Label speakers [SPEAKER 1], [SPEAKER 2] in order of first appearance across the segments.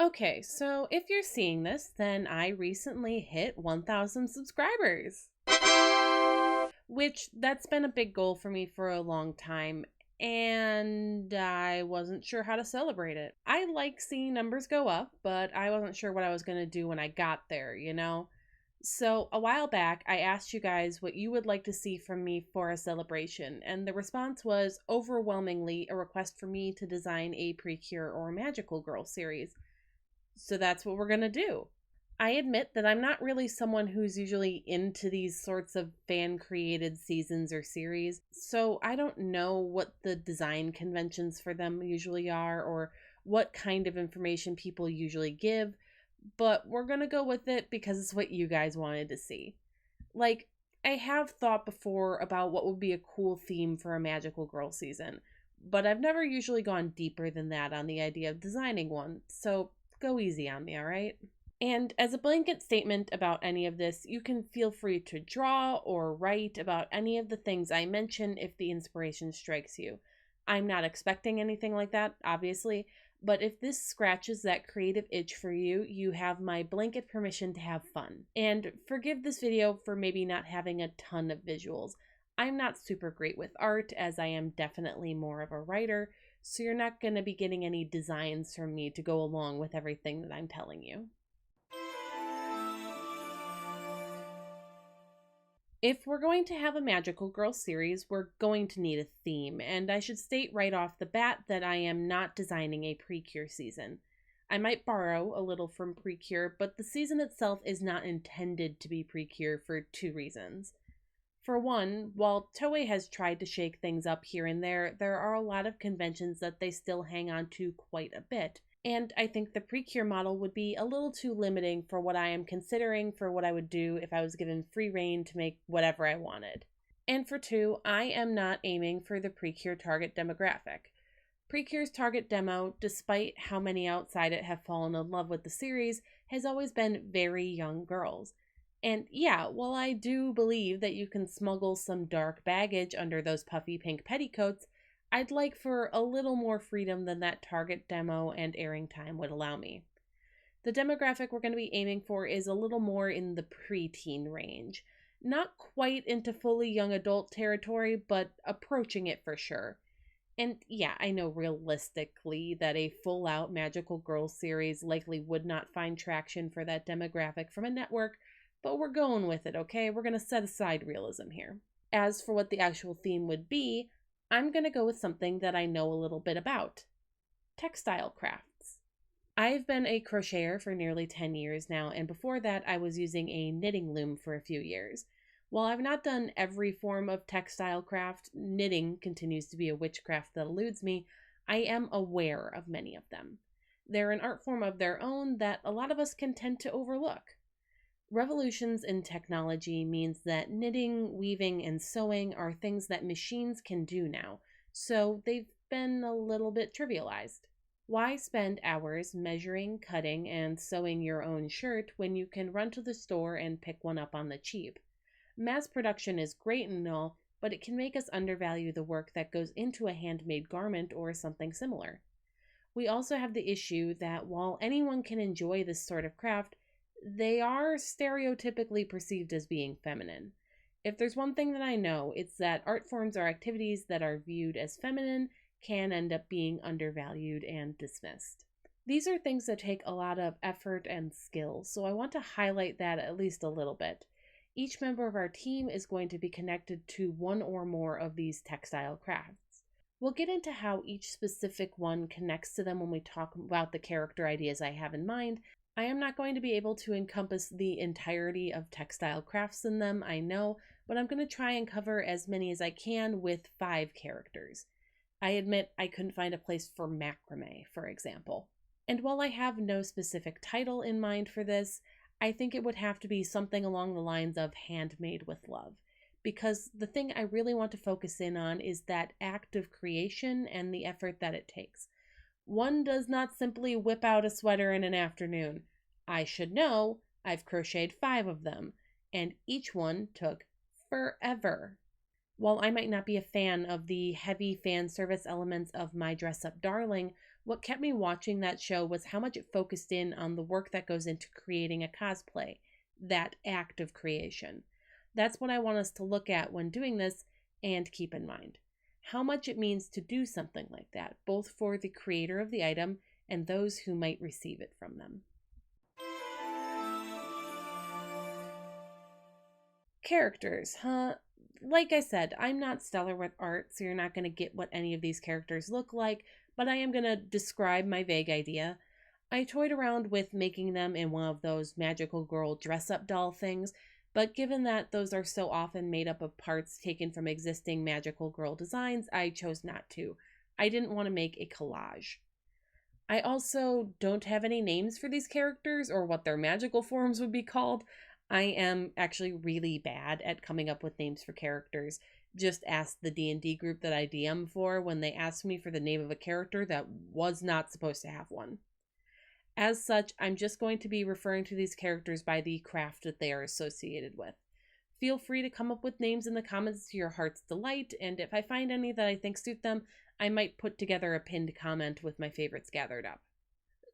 [SPEAKER 1] Okay, so if you're seeing this, then I recently hit 1,000 subscribers, which that's been a big goal for me for a long time, and I wasn't sure how to celebrate it. I like seeing numbers go up, but I wasn't sure what I was going to do when I got there? So, a while back, I asked you guys what you would like to see from me for a celebration, and the response was overwhelmingly a request for me to design a Precure or Magical Girl series. So that's what we're going to do. I admit that I'm not really someone who's usually into these sorts of fan created seasons or series, so I don't know what the design conventions for them usually are or what kind of information people usually give, but we're going to go with it because it's what you guys wanted to see. Like, I have thought before about what would be a cool theme for a Magical Girl season, but I've never usually gone deeper than that on the idea of designing one, so go easy on me, alright? And as a blanket statement about any of this, you can feel free to draw or write about any of the things I mention if the inspiration strikes you. I'm not expecting anything like that, obviously, but if this scratches that creative itch for you, you have my blanket permission to have fun. And forgive this video for maybe not having a ton of visuals. I'm not super great with art, as I am definitely more of a writer, so you're not going to be getting any designs from me to go along with everything that I'm telling you. If we're going to have a Magical Girl series, we're going to need a theme, and I should state right off the bat that I am not designing a Precure season. I might borrow a little from Precure, but the season itself is not intended to be Precure for two reasons. For one, while Toei has tried to shake things up here and there are a lot of conventions that they still hang on to quite a bit. And I think the Precure model would be a little too limiting for what I am considering for what I would do if I was given free reign to make whatever I wanted. And for two, I am not aiming for the Precure target demographic. Precure's target demo, despite how many outside it have fallen in love with the series, has always been very young girls. And yeah, while I do believe that you can smuggle some dark baggage under those puffy pink petticoats, I'd like for a little more freedom than that target demo and airing time would allow me. The demographic we're going to be aiming for is a little more in the preteen range. Not quite into fully young adult territory, but approaching it for sure. And yeah, I know realistically that a full out Magical Girls series likely would not find traction for that demographic from a network, but we're going with it, okay? We're going to set aside realism here. As for what the actual theme would be, I'm going to go with something that I know a little bit about: textile crafts. I've been a crocheter for nearly 10 years now, and before that, I was using a knitting loom for a few years. While I've not done every form of textile craft, knitting continues to be a witchcraft that eludes me. I am aware of many of them. They're an art form of their own that a lot of us can tend to overlook. Revolutions in technology means that knitting, weaving, and sewing are things that machines can do now, so they've been a little bit trivialized. Why spend hours measuring, cutting, and sewing your own shirt when you can run to the store and pick one up on the cheap? Mass production is great and all, but it can make us undervalue the work that goes into a handmade garment or something similar. We also have the issue that while anyone can enjoy this sort of craft, they are stereotypically perceived as being feminine. If there's one thing that I know, it's that art forms or activities that are viewed as feminine can end up being undervalued and dismissed. These are things that take a lot of effort and skill, so I want to highlight that at least a little bit. Each member of our team is going to be connected to one or more of these textile crafts. We'll get into how each specific one connects to them when we talk about the character ideas I have in mind. I am not going to be able to encompass the entirety of textile crafts in them, I know, but I'm going to try and cover as many as I can with 5 characters. I admit I couldn't find a place for macrame, for example. And while I have no specific title in mind for this, I think it would have to be something along the lines of handmade with love. Because the thing I really want to focus in on is that act of creation and the effort that it takes. One does not simply whip out a sweater in an afternoon. I should know, I've crocheted 5 of them, and each one took forever. While I might not be a fan of the heavy fan service elements of My Dress Up Darling, What kept me watching that show was how much it focused in on the work that goes into creating a cosplay, that act of creation. That's what I want us to look at when doing this and keep in mind. How much it means to do something like that, both for the creator of the item and those who might receive it from them. Characters, huh? Like I said, I'm not stellar with art, so you're not going to get what any of these characters look like, but I am going to describe my vague idea. I toyed around with making them in one of those magical girl dress up doll things, but given that those are so often made up of parts taken from existing magical girl designs, I chose not to. I didn't want to make a collage. I also don't have any names for these characters or what their magical forms would be called. I am actually really bad at coming up with names for characters. Just ask the D&D group that I DM for when they asked me for the name of a character that was not supposed to have one. As such, I'm just going to be referring to these characters by the craft that they are associated with. Feel free to come up with names in the comments to your heart's delight, and if I find any that I think suit them, I might put together a pinned comment with my favorites gathered up.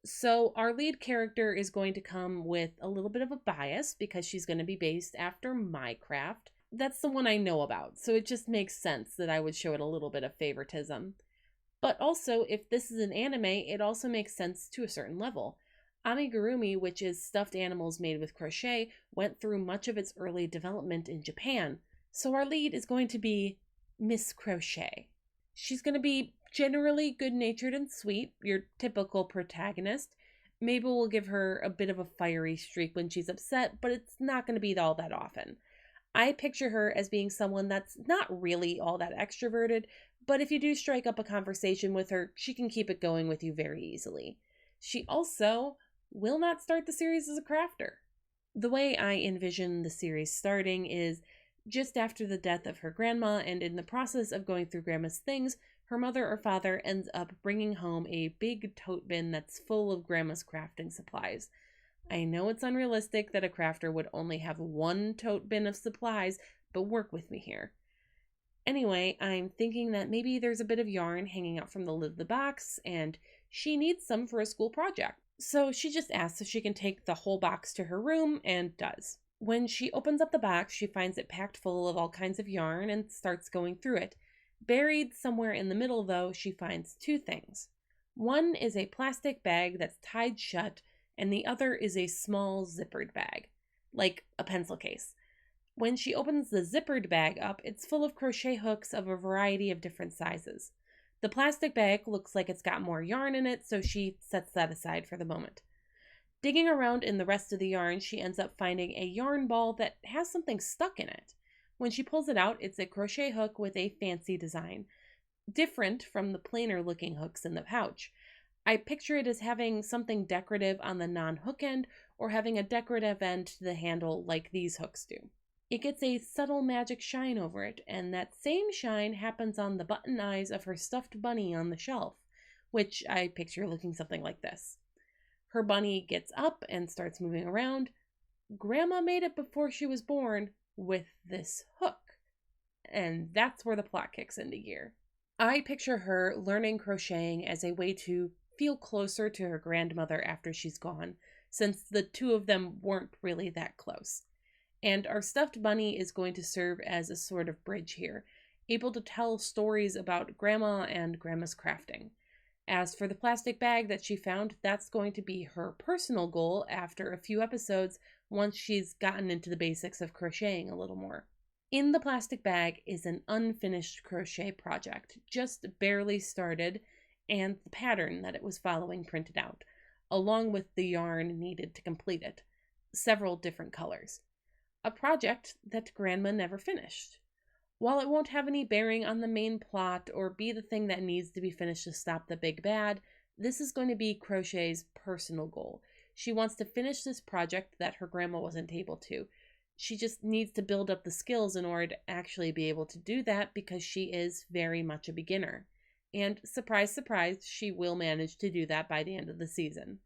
[SPEAKER 1] So our lead character is going to come with a little bit of a bias because she's going to be based after my craft. That's the one I know about, so it just makes sense that I would show it a little bit of favoritism. But also, if this is an anime, it also makes sense to a certain level. Amigurumi, which is stuffed animals made with crochet, went through much of its early development in Japan. So our lead is going to be Miss Crochet. She's going to be generally good-natured and sweet, your typical protagonist. Mabel will give her a bit of a fiery streak when she's upset, but it's not going to be all that often. I picture her as being someone that's not really all that extroverted, but if you do strike up a conversation with her, she can keep it going with you very easily. She also will not start the series as a crafter. The way I envision the series starting is just after the death of her grandma, and in the process of going through grandma's things, her mother or father ends up bringing home a big tote bin that's full of grandma's crafting supplies. I know it's unrealistic that a crafter would only have one tote bin of supplies, but work with me here. Anyway, I'm thinking that maybe there's a bit of yarn hanging out from the lid of the box, and she needs some for a school project. So she just asks if she can take the whole box to her room, and does. When she opens up the box, she finds it packed full of all kinds of yarn and starts going through it. Buried somewhere in the middle, though, she finds two things. One is a plastic bag that's tied shut, and the other is a small zippered bag, like a pencil case. When she opens the zippered bag up, it's full of crochet hooks of a variety of different sizes. The plastic bag looks like it's got more yarn in it, so she sets that aside for the moment. Digging around in the rest of the yarn, she ends up finding a yarn ball that has something stuck in it. When she pulls it out, it's a crochet hook with a fancy design, different from the plainer looking hooks in the pouch. I picture it as having something decorative on the non-hook end, or having a decorative end to the handle like these hooks do. It gets a subtle magic shine over it, and that same shine happens on the button eyes of her stuffed bunny on the shelf, which I picture looking something like this. Her bunny gets up and starts moving around. Grandma made it before she was born with this hook, and that's where the plot kicks into gear. I picture her learning crocheting as a way to feel closer to her grandmother after she's gone, since the two of them weren't really that close. And our stuffed bunny is going to serve as a sort of bridge here, able to tell stories about Grandma and Grandma's crafting. As for the plastic bag that she found, that's going to be her personal goal after a few episodes once she's gotten into the basics of crocheting a little more. In the plastic bag is an unfinished crochet project, just barely started, and the pattern that it was following printed out, along with the yarn needed to complete it, several different colors. A project that Grandma never finished. While it won't have any bearing on the main plot or be the thing that needs to be finished to stop the big bad, this is going to be Crochet's personal goal. She wants to finish this project that her grandma wasn't able to. She just needs to build up the skills in order to actually be able to do that because she is very much a beginner. And surprise, surprise, she will manage to do that by the end of the season.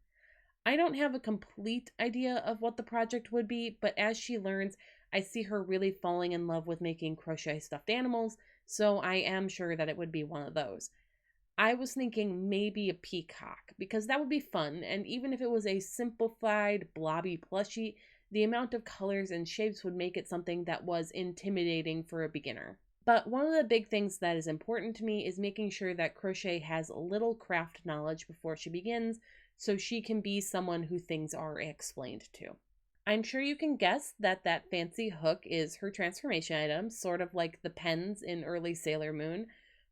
[SPEAKER 1] I don't have a complete idea of what the project would be, but as she learns, I see her really falling in love with making crochet stuffed animals, so I am sure that it would be one of those. I was thinking maybe a peacock, because that would be fun, and even if it was a simplified, blobby plushie, the amount of colors and shapes would make it something that was intimidating for a beginner. But one of the big things that is important to me is making sure that Crochet has a little craft knowledge before she begins, so she can be someone who things are explained to. I'm sure you can guess that that fancy hook is her transformation item, sort of like the pens in early Sailor Moon.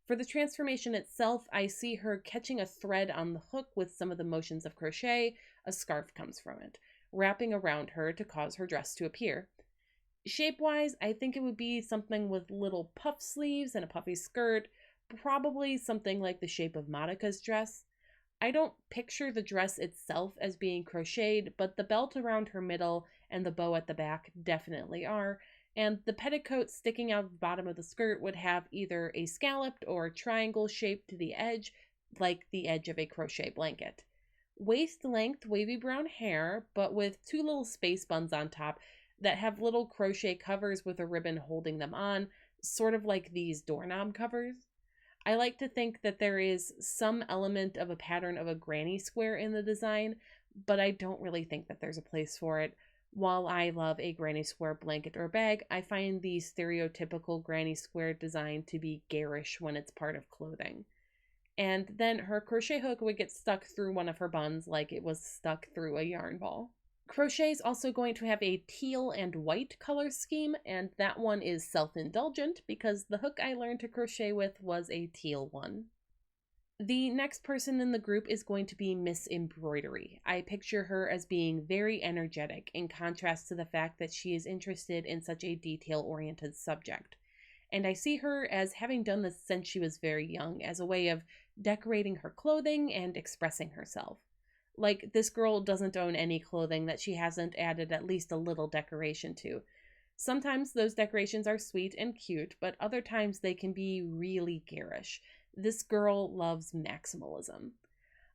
[SPEAKER 1] For the transformation itself, I see her catching a thread on the hook with some of the motions of crochet. A scarf comes from it, wrapping around her to cause her dress to appear. Shape-wise, I think it would be something with little puff sleeves and a puffy skirt, probably something like the shape of Monica's dress. I don't picture the dress itself as being crocheted, but the belt around her middle and the bow at the back definitely are, and the petticoat sticking out the bottom of the skirt would have either a scalloped or triangle shape to the edge, like the edge of a crochet blanket. Waist length wavy brown hair, but with two little space buns on top that have little crochet covers with a ribbon holding them on, sort of like these doorknob covers. I like to think that there is some element of a pattern of a granny square in the design, but I don't really think that there's a place for it. While I love a granny square blanket or bag, I find the stereotypical granny square design to be garish when it's part of clothing. And then her crochet hook would get stuck through one of her buns like it was stuck through a yarn ball. Crochet is also going to have a teal and white color scheme, and that one is self-indulgent because the hook I learned to crochet with was a teal one. The next person in the group is going to be Miss Embroidery. I picture her as being very energetic, in contrast to the fact that she is interested in such a detail-oriented subject. And I see her as having done this since she was very young, as a way of decorating her clothing and expressing herself. Like, this girl doesn't own any clothing that she hasn't added at least a little decoration to. Sometimes those decorations are sweet and cute, but other times they can be really garish. This girl loves maximalism.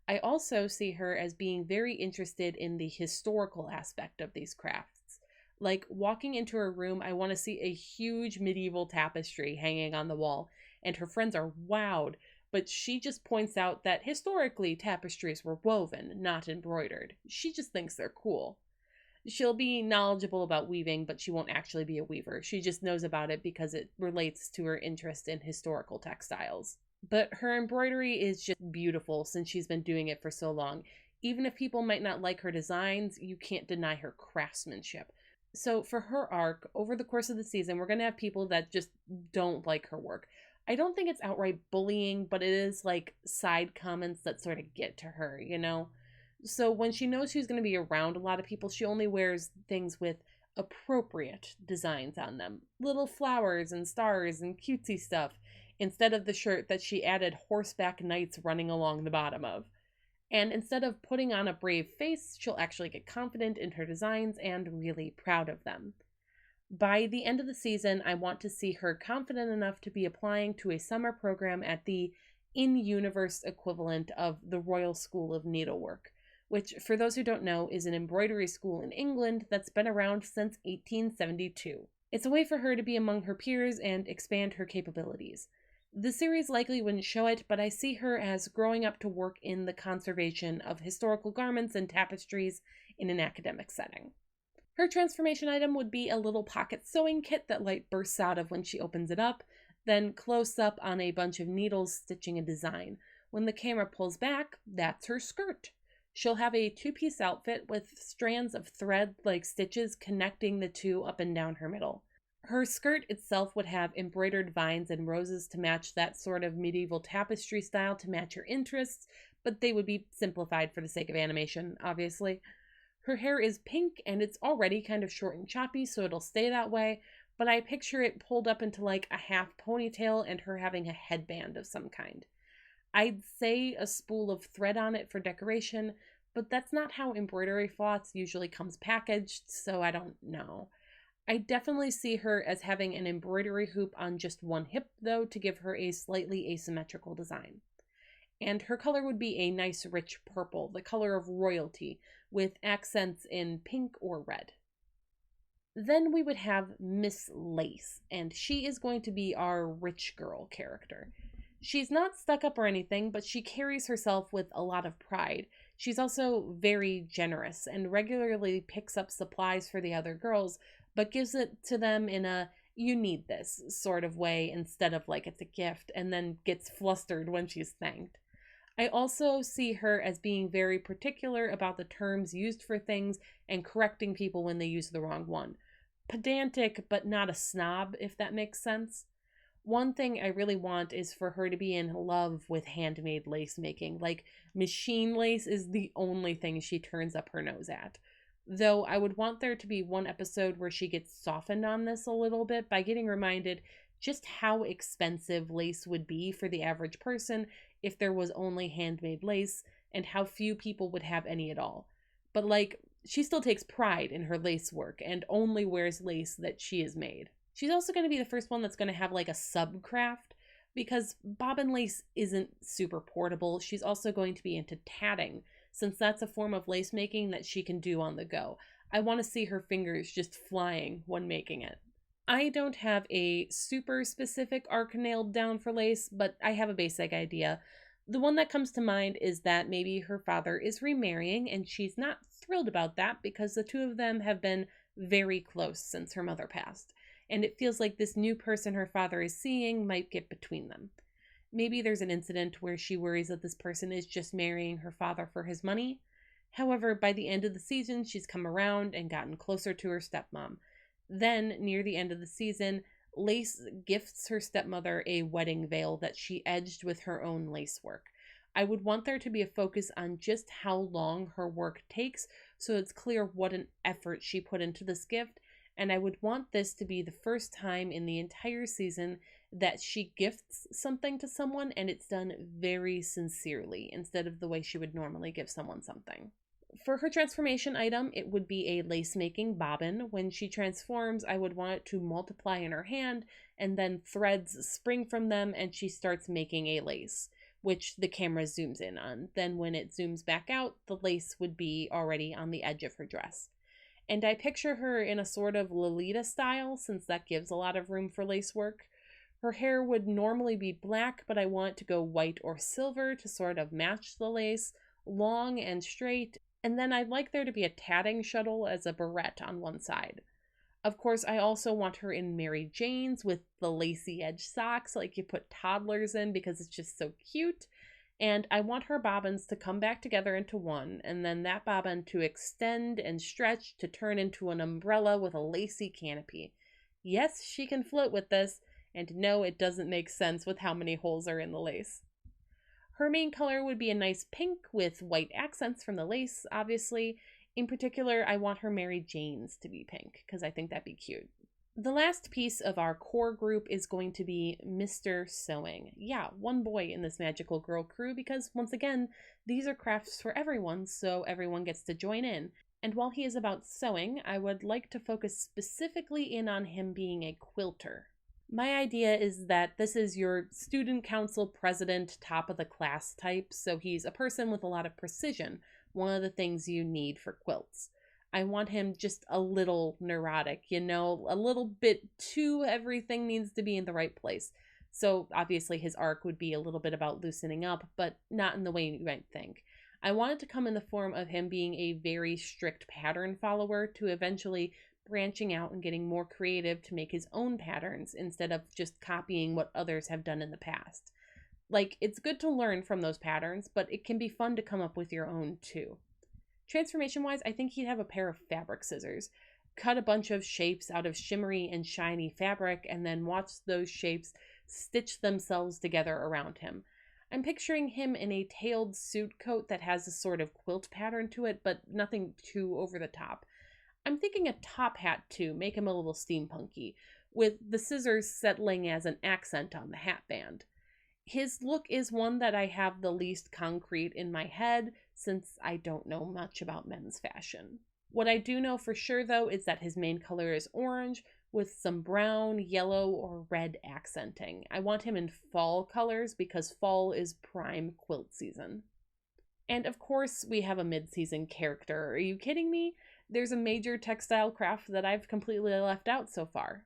[SPEAKER 1] I also see her as being very interested in the historical aspect of these crafts. Like, walking into her room, I want to see a huge medieval tapestry hanging on the wall, and her friends are wowed, but she just points out that historically tapestries were woven, not embroidered. She just thinks they're cool. She'll be knowledgeable about weaving, but she won't actually be a weaver. She just knows about it because it relates to her interest in historical textiles. But her embroidery is just beautiful since she's been doing it for so long. Even if people might not like her designs, you can't deny her craftsmanship. So for her arc, over the course of the season, we're going to have people that just don't like her work. I don't think it's outright bullying, but it is like side comments that sort of get to her, you know? So when she knows she's going to be around a lot of people, she only wears things with appropriate designs on them. Little flowers and stars and cutesy stuff, instead of the shirt that she added horseback knights running along the bottom of. And instead of putting on a brave face, she'll actually get confident in her designs and really proud of them. By the end of the season, I want to see her confident enough to be applying to a summer program at the in-universe equivalent of the Royal School of Needlework, which, for those who don't know, is an embroidery school in England that's been around since 1872. It's a way for her to be among her peers and expand her capabilities. The series likely wouldn't show it, but I see her as growing up to work in the conservation of historical garments and tapestries in an academic setting. Her transformation item would be a little pocket sewing kit that light bursts out of when she opens it up, then close up on a bunch of needles stitching a design. When the camera pulls back, that's her skirt. She'll have a two-piece outfit with strands of thread like stitches connecting the two up and down her middle. Her skirt itself would have embroidered vines and roses to match that sort of medieval tapestry style to match her interests, but they would be simplified for the sake of animation, obviously. Her hair is pink and it's already kind of short and choppy, so it'll stay that way, but I picture it pulled up into like a half ponytail and her having a headband of some kind. I'd say a spool of thread on it for decoration, but that's not how embroidery floss usually comes packaged, so I don't know. I definitely see her as having an embroidery hoop on just one hip, though, to give her a slightly asymmetrical design. And her color would be a nice rich purple, the color of royalty, with accents in pink or red. Then we would have Miss Lace, and she is going to be our rich girl character. She's not stuck up or anything, but she carries herself with a lot of pride. She's also very generous and regularly picks up supplies for the other girls, but gives it to them in a you need this sort of way instead of like it's a gift, and then gets flustered when she's thanked. I also see her as being very particular about the terms used for things and correcting people when they use the wrong one. Pedantic, but not a snob, if that makes sense. One thing I really want is for her to be in love with handmade lace making. Like, machine lace is the only thing she turns up her nose at. Though I would want there to be one episode where she gets softened on this a little bit by getting reminded just how expensive lace would be for the average person if there was only handmade lace, and how few people would have any at all. But, like, she still takes pride in her lace work and only wears lace that she has made. She's also going to be the first one that's going to have like a subcraft, because bobbin lace isn't super portable. She's also going to be into tatting, since that's a form of lace making that she can do on the go. I want to see her fingers just flying when making it. I don't have a super specific arc nailed down for lace, but I have a basic idea. The one that comes to mind is that maybe her father is remarrying, and she's not thrilled about that because the two of them have been very close since her mother passed, and it feels like this new person her father is seeing might get between them. Maybe there's an incident where she worries that this person is just marrying her father for his money. However, by the end of the season, she's come around and gotten closer to her stepmom. Then, near the end of the season, Lace gifts her stepmother a wedding veil that she edged with her own lace work. I would want there to be a focus on just how long her work takes, so it's clear what an effort she put into this gift, and I would want this to be the first time in the entire season that she gifts something to someone and it's done very sincerely instead of the way she would normally give someone something. For her transformation item, it would be a lace making bobbin. When she transforms, I would want it to multiply in her hand, and then threads spring from them and she starts making a lace, which the camera zooms in on. Then when it zooms back out, the lace would be already on the edge of her dress. And I picture her in a sort of Lolita style, since that gives a lot of room for lace work. Her hair would normally be black, but I want it to go white or silver to sort of match the lace, long and straight, and then I'd like there to be a tatting shuttle as a barrette on one side. Of course, I also want her in Mary Jane's with the lacy edge socks like you put toddlers in because it's just so cute. And I want her bobbins to come back together into one, and then that bobbin to extend and stretch to turn into an umbrella with a lacy canopy. Yes, she can float with this, and no, it doesn't make sense with how many holes are in the lace. Her main color would be a nice pink with white accents from the lace, obviously. In particular, I want her Mary Jane's to be pink, because I think that'd be cute. The last piece of our core group is going to be Mr. Sewing. Yeah, one boy in this magical girl crew, because once again, these are crafts for everyone, so everyone gets to join in. And while he is about sewing, I would like to focus specifically in on him being a quilter. My idea is that this is your student council president, top of the class type, so he's a person with a lot of precision, one of the things you need for quilts. I want him just a little neurotic, a little bit too everything needs to be in the right place. So obviously his arc would be a little bit about loosening up, but not in the way you might think. I want it to come in the form of him being a very strict pattern follower to eventually branching out and getting more creative to make his own patterns instead of just copying what others have done in the past. Like, it's good to learn from those patterns, but it can be fun to come up with your own too. Transformation-wise, I think he'd have a pair of fabric scissors. Cut a bunch of shapes out of shimmery and shiny fabric and then watch those shapes stitch themselves together around him. I'm picturing him in a tailed suit coat that has a sort of quilt pattern to it, but nothing too over the top. I'm thinking a top hat too, make him a little steampunky, with the scissors settling as an accent on the hat band. His look is one that I have the least concrete in my head, since I don't know much about men's fashion. What I do know for sure, though, is that his main color is orange, with some brown, yellow, or red accenting. I want him in fall colors because fall is prime quilt season. And of course, we have a mid-season character. Are you kidding me? There's a major textile craft that I've completely left out so far.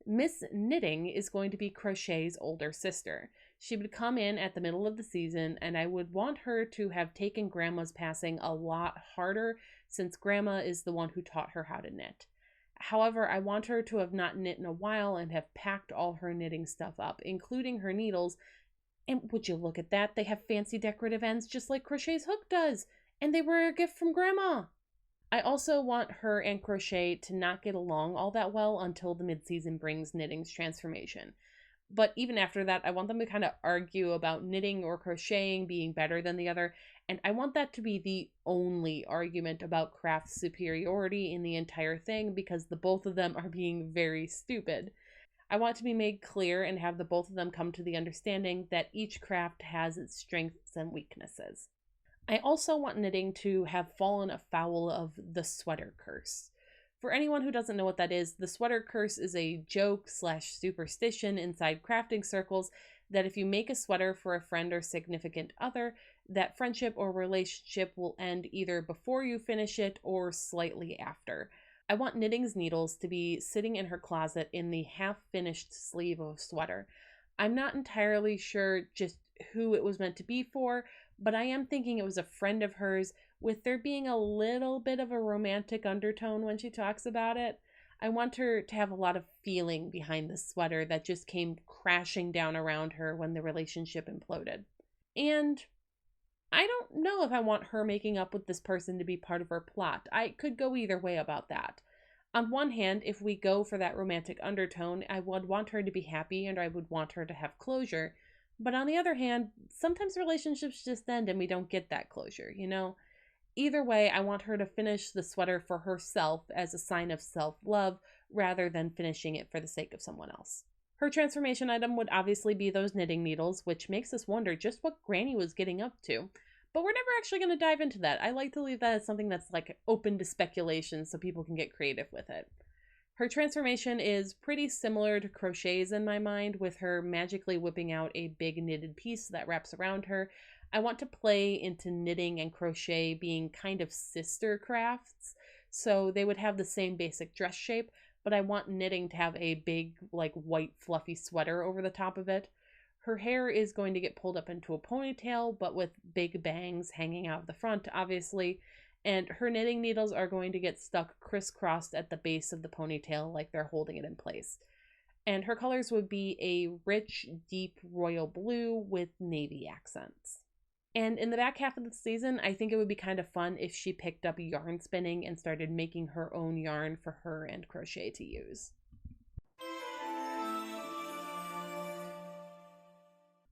[SPEAKER 1] Miss Knitting is going to be Crochet's older sister. She would come in at the middle of the season, and I would want her to have taken Grandma's passing a lot harder since Grandma is the one who taught her how to knit. However, I want her to have not knit in a while and have packed all her knitting stuff up, including her needles. And would you look at that? They have fancy decorative ends just like Crochet's hook does. And they were a gift from Grandma. I also want her and Crochet to not get along all that well until the mid-season brings Knitting's transformation. But even after that, I want them to kind of argue about knitting or crocheting being better than the other. And I want that to be the only argument about craft superiority in the entire thing because the both of them are being very stupid. I want to be made clear and have the both of them come to the understanding that each craft has its strengths and weaknesses. I also want knitting to have fallen afoul of the sweater curse. For anyone who doesn't know what that is, the sweater curse is a joke/superstition inside crafting circles that if you make a sweater for a friend or significant other, that friendship or relationship will end either before you finish it or slightly after. I want Knitting's needles to be sitting in her closet in the half-finished sleeve of a sweater. I'm not entirely sure just who it was meant to be for, but I am thinking it was a friend of hers, with there being a little bit of a romantic undertone when she talks about it. I want her to have a lot of feeling behind the sweater that just came crashing down around her when the relationship imploded. And I don't know if I want her making up with this person to be part of her plot. I could go either way about that. On one hand, if we go for that romantic undertone, I would want her to be happy and I would want her to have closure. But on the other hand, sometimes relationships just end and we don't get that closure, you know? Either way, I want her to finish the sweater for herself as a sign of self-love rather than finishing it for the sake of someone else. Her transformation item would obviously be those knitting needles, which makes us wonder just what Granny was getting up to. But we're never actually going to dive into that. I like to leave that as something that's like open to speculation so people can get creative with it. Her transformation is pretty similar to Crochet's in my mind, with her magically whipping out a big knitted piece that wraps around her. I want to play into Knitting and Crochet being kind of sister crafts, so they would have the same basic dress shape, but I want Knitting to have a big, like, white fluffy sweater over the top of it. Her hair is going to get pulled up into a ponytail, but with big bangs hanging out of the front, obviously, and her knitting needles are going to get stuck crisscrossed at the base of the ponytail like they're holding it in place. And her colors would be a rich, deep royal blue with navy accents. And in the back half of the season, I think it would be kind of fun if she picked up yarn spinning and started making her own yarn for her and Crochet to use.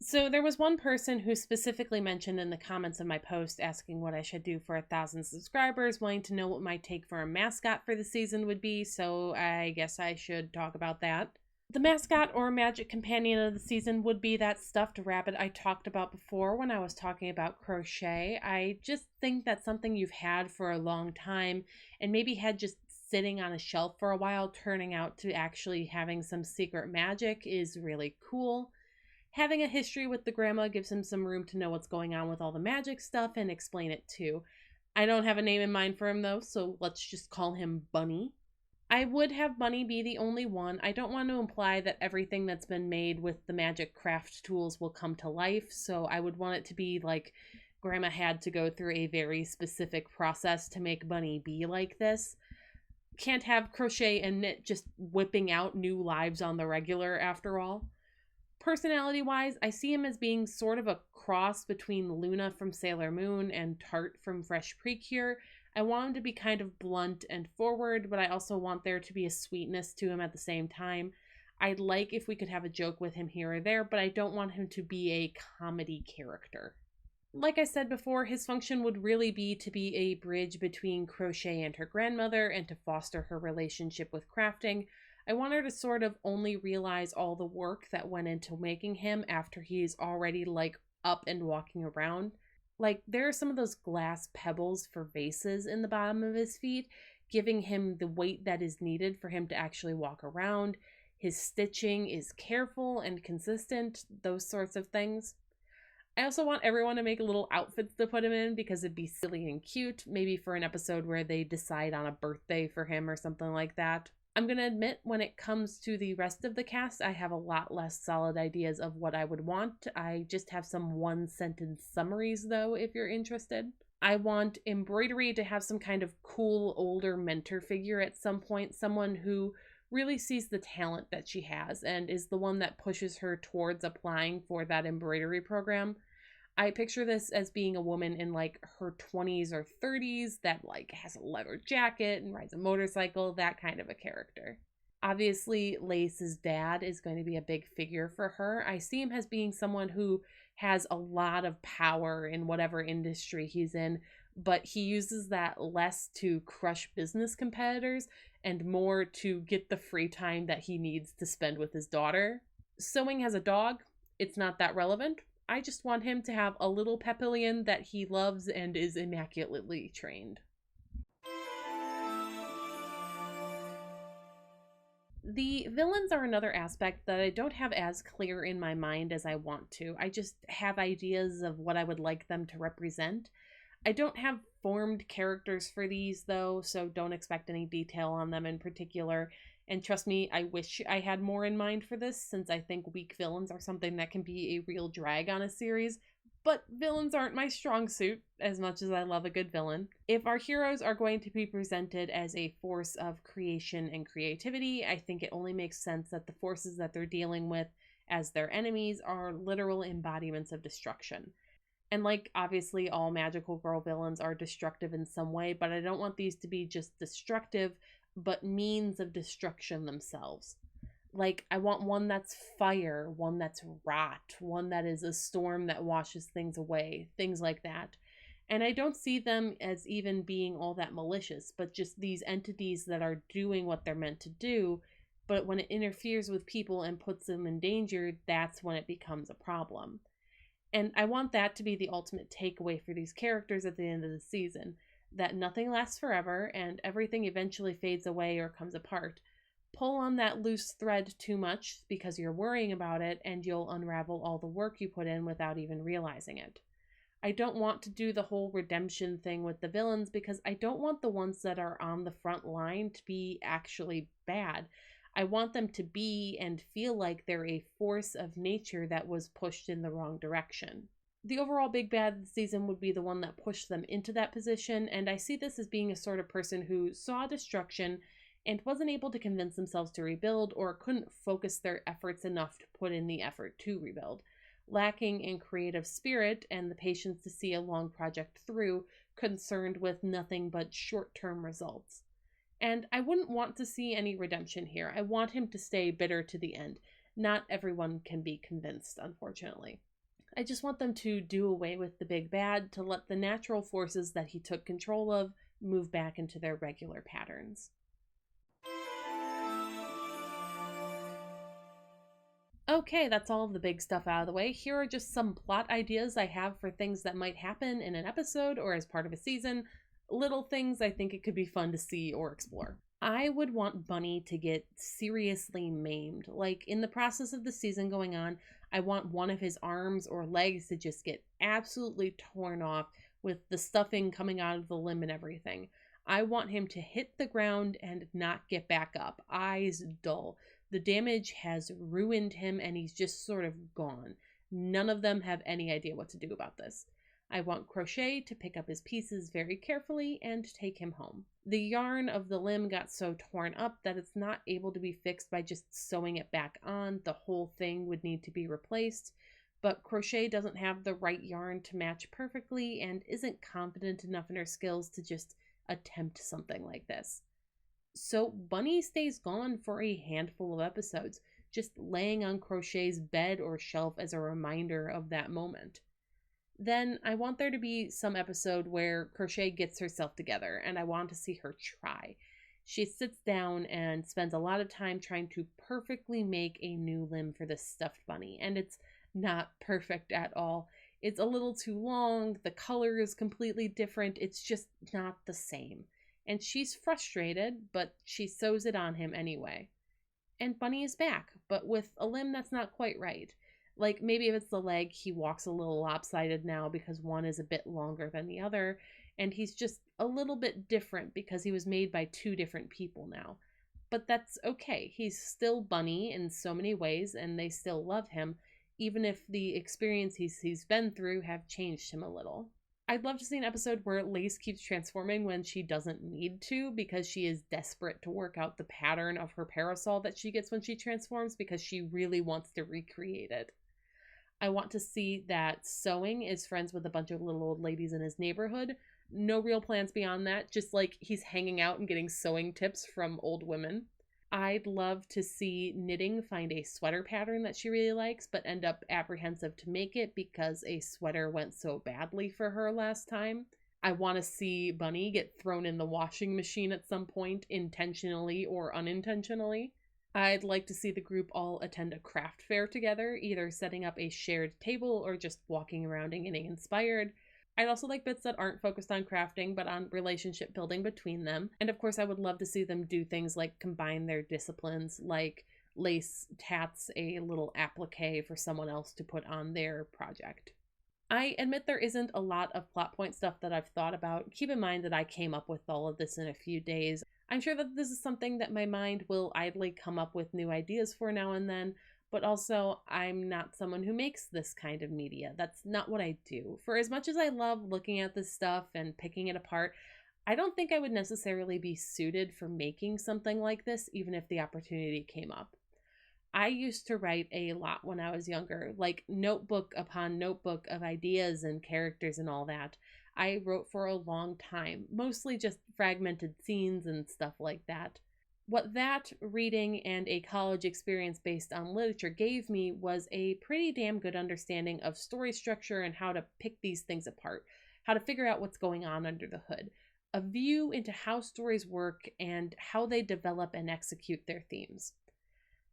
[SPEAKER 1] So there was one person who specifically mentioned in the comments of my post asking what I should do for 1,000 subscribers, wanting to know what my take for a mascot for the season would be, so I guess I should talk about that. The mascot or magic companion of the season would be that stuffed rabbit I talked about before when I was talking about Crochet. I just think that's something you've had for a long time and maybe had just sitting on a shelf for a while, turning out to actually having some secret magic is really cool. Having a history with the grandma gives him some room to know what's going on with all the magic stuff and explain it too. I don't have a name in mind for him though, so let's just call him Bunny. I would have Bunny be the only one. I don't want to imply that everything that's been made with the magic craft tools will come to life, so I would want it to be like Grandma had to go through a very specific process to make Bunny be like this. Can't have Crochet and Knit just whipping out new lives on the regular after all. Personality-wise, I see him as being sort of a cross between Luna from Sailor Moon and Tart from Fresh Precure. I want him to be kind of blunt and forward, but I also want there to be a sweetness to him at the same time. I'd like if we could have a joke with him here or there, but I don't want him to be a comedy character. Like I said before, his function would really be to be a bridge between Crochet and her grandmother and to foster her relationship with crafting. I want her to sort of only realize all the work that went into making him after he's already like up and walking around. Like there are some of those glass pebbles for vases in the bottom of his feet, giving him the weight that is needed for him to actually walk around. His stitching is careful and consistent, those sorts of things. I also want everyone to make little outfits to put him in because it'd be silly and cute, maybe for an episode where they decide on a birthday for him or something like that. I'm going to admit, when it comes to the rest of the cast, I have a lot less solid ideas of what I would want. I just have some one sentence summaries, though, if you're interested. I want Embroidery to have some kind of cool older mentor figure at some point, someone who really sees the talent that she has and is the one that pushes her towards applying for that embroidery program. I picture this as being a woman in like her 20s or 30s that like has a leather jacket and rides a motorcycle, that kind of a character. Obviously, Lace's dad is going to be a big figure for her. I see him as being someone who has a lot of power in whatever industry he's in, but he uses that less to crush business competitors and more to get the free time that he needs to spend with his daughter. Sewing has a dog. It's not that relevant. I just want him to have a little Papillion that he loves and is immaculately trained. The villains are another aspect that I don't have as clear in my mind as I want to. I just have ideas of what I would like them to represent. I don't have formed characters for these, though, so don't expect any detail on them in particular. And trust me, I wish I had more in mind for this, since I think weak villains are something that can be a real drag on a series. But villains aren't my strong suit, as much as I love a good villain. If our heroes are going to be presented as a force of creation and creativity, I think it only makes sense that the forces that they're dealing with as their enemies are literal embodiments of destruction. And like, obviously, all magical girl villains are destructive in some way, but I don't want these to be just destructive, but means of destruction themselves. Like, I want one that's fire, one that's rot, one that is a storm that washes things away, things like that. And I don't see them as even being all that malicious, but just these entities that are doing what they're meant to do. But when it interferes with people and puts them in danger, that's when it becomes a problem. And I want that to be the ultimate takeaway for these characters at the end of the season, that nothing lasts forever and everything eventually fades away or comes apart. Pull on that loose thread too much because you're worrying about it, and you'll unravel all the work you put in without even realizing it. I don't want to do the whole redemption thing with the villains because I don't want the ones that are on the front line to be actually bad. I want them to be and feel like they're a force of nature that was pushed in the wrong direction. The overall big bad of the season would be the one that pushed them into that position, and I see this as being a sort of person who saw destruction and wasn't able to convince themselves to rebuild, or couldn't focus their efforts enough to put in the effort to rebuild. Lacking in creative spirit and the patience to see a long project through, concerned with nothing but short-term results. And I wouldn't want to see any redemption here. I want him to stay bitter to the end. Not everyone can be convinced, unfortunately. I just want them to do away with the big bad, to let the natural forces that he took control of move back into their regular patterns. Okay, that's all of the big stuff out of the way. Here are just some plot ideas I have for things that might happen in an episode or as part of a season. Little things I think it could be fun to see or explore. I would want Bunny to get seriously maimed. Like, in the process of the season going on, I want one of his arms or legs to just get absolutely torn off with the stuffing coming out of the limb and everything. I want him to hit the ground and not get back up, eyes dull. The damage has ruined him and he's just sort of gone. None of them have any idea what to do about this. I want Crochet to pick up his pieces very carefully and take him home. The yarn of the limb got so torn up that it's not able to be fixed by just sewing it back on. The whole thing would need to be replaced. But Crochet doesn't have the right yarn to match perfectly and isn't confident enough in her skills to just attempt something like this. So Bunny stays gone for a handful of episodes, just laying on Crochet's bed or shelf as a reminder of that moment. Then I want there to be some episode where Crochet gets herself together, and I want to see her try. She sits down and spends a lot of time trying to perfectly make a new limb for this stuffed bunny, and it's not perfect at all. It's a little too long, the color is completely different, it's just not the same. And she's frustrated, but she sews it on him anyway. And Bunny is back, but with a limb that's not quite right. Like, maybe if it's the leg, he walks a little lopsided now because one is a bit longer than the other, and he's just a little bit different because he was made by two different people now. But that's okay. He's still Bunny in so many ways, and they still love him, even if the experience he's been through have changed him a little. I'd love to see an episode where Lace keeps transforming when she doesn't need to because she is desperate to work out the pattern of her parasol that she gets when she transforms because she really wants to recreate it. I want to see that Sewing is friends with a bunch of little old ladies in his neighborhood. No real plans beyond that, just like he's hanging out and getting sewing tips from old women. I'd love to see Knitting find a sweater pattern that she really likes, but end up apprehensive to make it because a sweater went so badly for her last time. I want to see Bunny get thrown in the washing machine at some point, intentionally or unintentionally. I'd like to see the group all attend a craft fair together, either setting up a shared table or just walking around and getting inspired. I'd also like bits that aren't focused on crafting, but on relationship building between them. And of course, I would love to see them do things like combine their disciplines, like Lace tats a little applique for someone else to put on their project. I admit there isn't a lot of plot point stuff that I've thought about. Keep in mind that I came up with all of this in a few days. I'm sure that this is something that my mind will idly come up with new ideas for now and then, but also I'm not someone who makes this kind of media. That's not what I do. For as much as I love looking at this stuff and picking it apart, I don't think I would necessarily be suited for making something like this, even if the opportunity came up. I used to write a lot when I was younger, like notebook upon notebook of ideas and characters and all that. I wrote for a long time, mostly just fragmented scenes and stuff like that. What that reading and a college experience based on literature gave me was a pretty damn good understanding of story structure and how to pick these things apart, how to figure out what's going on under the hood, a view into how stories work and how they develop and execute their themes.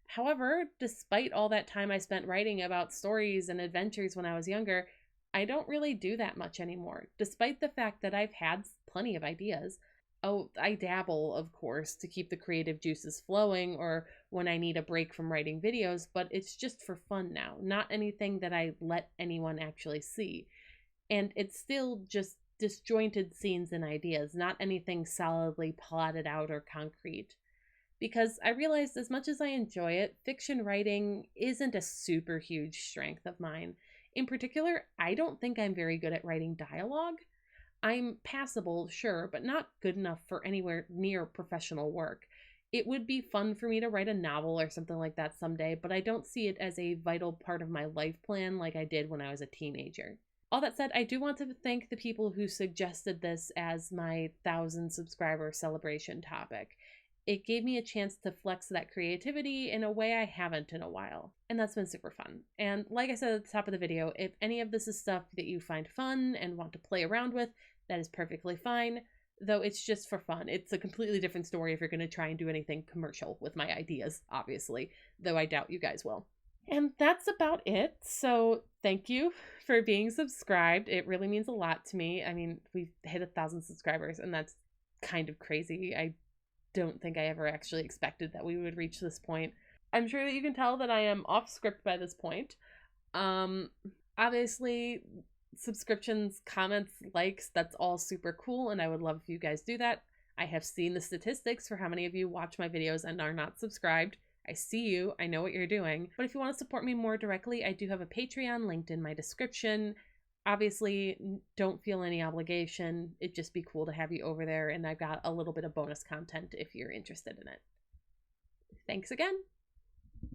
[SPEAKER 1] However, despite all that time I spent writing about stories and adventures when I was younger, I don't really do that much anymore, despite the fact that I've had plenty of ideas. Oh, I dabble, of course, to keep the creative juices flowing or when I need a break from writing videos, but it's just for fun now, not anything that I let anyone actually see. And it's still just disjointed scenes and ideas, not anything solidly plotted out or concrete. Because I realized as much as I enjoy it, fiction writing isn't a super huge strength of mine. In particular, I don't think I'm very good at writing dialogue. I'm passable, sure, but not good enough for anywhere near professional work. It would be fun for me to write a novel or something like that someday, but I don't see it as a vital part of my life plan like I did when I was a teenager. All that said, I do want to thank the people who suggested this as my 1,000 subscriber celebration topic. It gave me a chance to flex that creativity in a way I haven't in a while. And that's been super fun. And like I said at the top of the video, if any of this is stuff that you find fun and want to play around with, that is perfectly fine. Though it's just for fun. It's a completely different story if you're going to try and do anything commercial with my ideas, obviously. Though I doubt you guys will. And that's about it. So thank you for being subscribed. It really means a lot to me. I mean, we've hit 1,000 subscribers and that's kind of crazy. I don't think I ever actually expected that we would reach this point. I'm sure that you can tell that I am off script by this point. Obviously, subscriptions, comments, likes, that's all super cool, and I would love if you guys do that. I have seen the statistics for how many of you watch my videos and are not subscribed. I see you, I know what you're doing. But if you want to support me more directly, I do have a Patreon linked in my description. Obviously, don't feel any obligation. It'd just be cool to have you over there, and I've got a little bit of bonus content if you're interested in it. Thanks again.